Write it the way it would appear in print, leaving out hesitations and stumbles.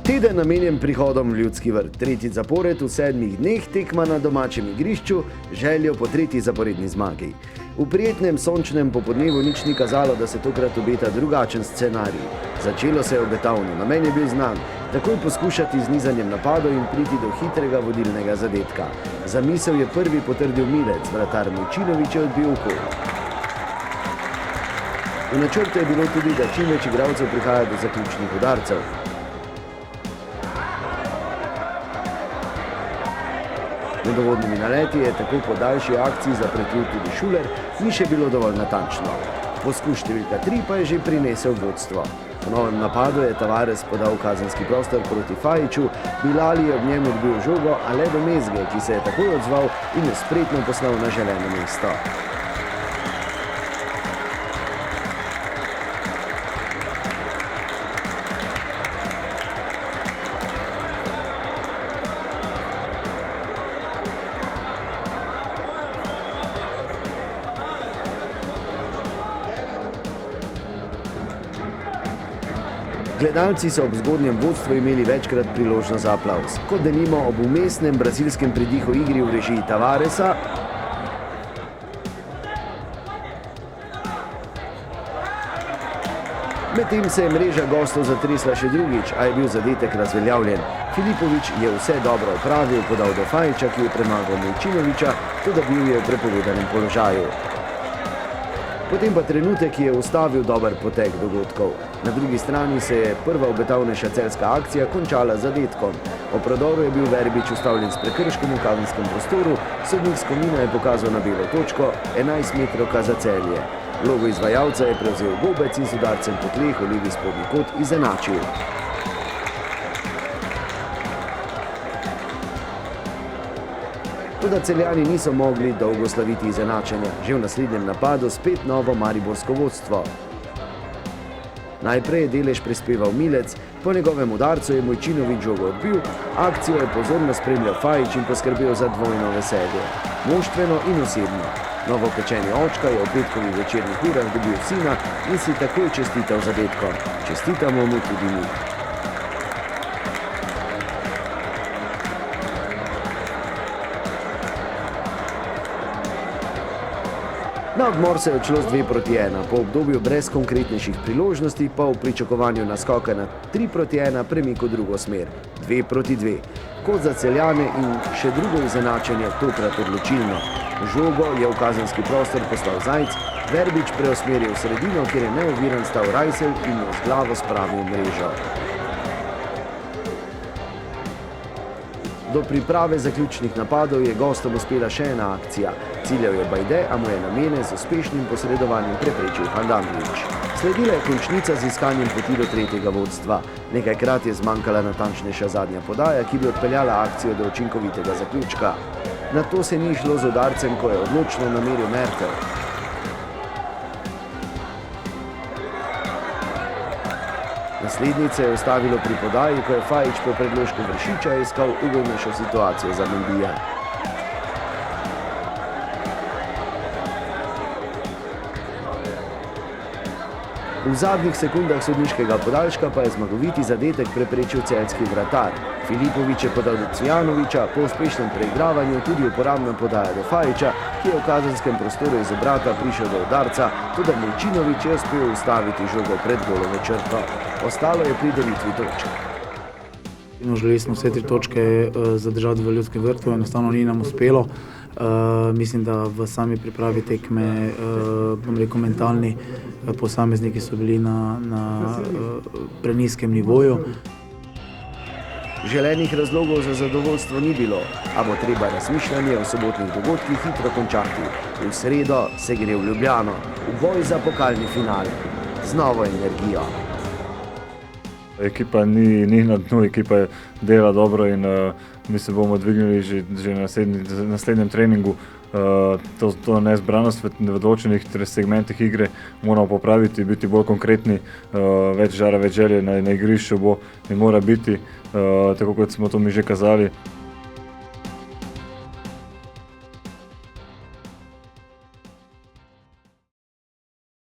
Teden namenjen prihodom v Ljudski vrt. Tretji zapored v 7 dneh tekma na domačem igrišču, željo po tretji zaporedni zmagi. V prijetnem sončnem popodnevu nič ni kazalo, da se tokrat obeta drugačen scenarij. Začelo se je obetavno, namen je bil znan, takoj poskušati z nizanjem napadov in priti do hitrega vodilnega zadetka. Zamisel je prvi potrdil Milec, vratar Mojčinović je odbil oko. V načrtu je bilo tudi, da čim več igralcev prihaja do zaključnih udarcev. Med uvodnimi naleti je tako po daljši akciji zapretil tudi Šuler, ni še bilo dovolj natančno. Poskus številka 3 pa je že prinesel vodstvo. V novem napadu je Tavares podal kazenski prostor proti Fajiću, Bilali je ob njem odbil žogo, a le do Mezge, ki se je takoj odzval in jo spretno poslal na želeno mesto. Gledalci so ob zgodnjem vodstvu imeli večkrat priložnost za aplavz, kot denimo ob vmesnem brazilskem pridihu igri v režiji Tavaresa, medtem se je mreža gostov zatresla še drugič, a je bil zadetek razveljavljen. Filipović je vse dobro opravil, podal do Fajića, ki je premagal Mojčinovića, toda bil je v prepovedanem položaju. Potem pa trenutek, ki je ustavil dober potek dogodkov. Na drugi strani se je prva obetavnejša celjska akcija končala z zadetkom. O prodoru je bil Verbič ustavljen s prekrškom v kazenskem prostoru, sodnik s Komina je pokazal na belo točko, 11 metrovka za Celje. Vlogo izvajalca je prevzel Gobec in z udarcem po tleh v levi spodnji kot izenačil. Toda Celjani niso mogli dolgo slaviti izenačenja, že v naslednjem napadu spet novo mariborsko vodstvo. Najprej je delež prispeval Milec, po njegovem udarcu je Mojčinović žogo odbil, akcijo je pozorno spremljal Fajić in poskrbel za dvojno veselje. Moštveno in osebno. Novopečeni očka je v petkovih večernih urah dobil sina in si takoj čestital zadetkom. Čestitamo mu tudi mi. Na odmor se je odšlo z 2-1, po obdobju brez konkretnejših priložnosti pa v pričakovanju naskoka na 3-1 premik v drugo smer, 2-2. Kot za Celjane in še drugo izenačenje, tokrat odločilno. Žogo je v kazenski prostor poslal Zajc, Verbič preusmeril v sredino, kjer je neoviran stal Rajsel in jo z glavo spravil v mrežo. Do priprave zaključnih napadov je gostom uspela še ena akcija. Ciljal je Bajde, a mu je namene z uspešnim posredovanjem preprečil Handanović. Sledila je končnica z iskanjem poti do tretjega vodstva. Nekajkrat je zmanjkala natančnejša zadnja podaja, ki bi odpeljala akcijo do učinkovitega zaključka. Na to se ni šlo z udarcem, ko je odločno nameril Mertel. Naslednice je ustavilo pri podaji, ko je Fajić po predložku Vršiča iskal ugodnejšo situacijo za Mendija. V zadnjih sekundah sodniškega podaljška pa je zmagoviti zadetek preprečil celjski vratar. Filipović je podal do Cvijanovića, po uspešnem preigravanju tudi uporabna podaja do Fajića, ki je v kazenskem prostoru iz obrata prišel do udarca, toda Mojčinović je uspel ustaviti žogo pred golovo črto. Ostalo je pri delitvi točk. Želeli smo vse 3 točke zadržati v Ljudskem vrtu, enostavno ni nam uspelo. Mislim, da v sami pripravi tekme, bom rekel, mentalni posamezniki so bili na prenizkem nivoju. Želenih razlogov za zadovoljstvo ni bilo, a bo treba razmišljanje o sobotnih dogodkih hitro končati. V sredo se gre v Ljubljano, v boj za pokalni finale, z novo energijo. Ekipa ni na dnu, ekipa dela dobro in mi se bomo dvignili že na naslednjem treningu. To nezbranost v določenih segmentih igre moramo popraviti, biti bolj konkretni, več žara, več želje na igrišču bo in mora biti, tako kot smo to mi že kazali.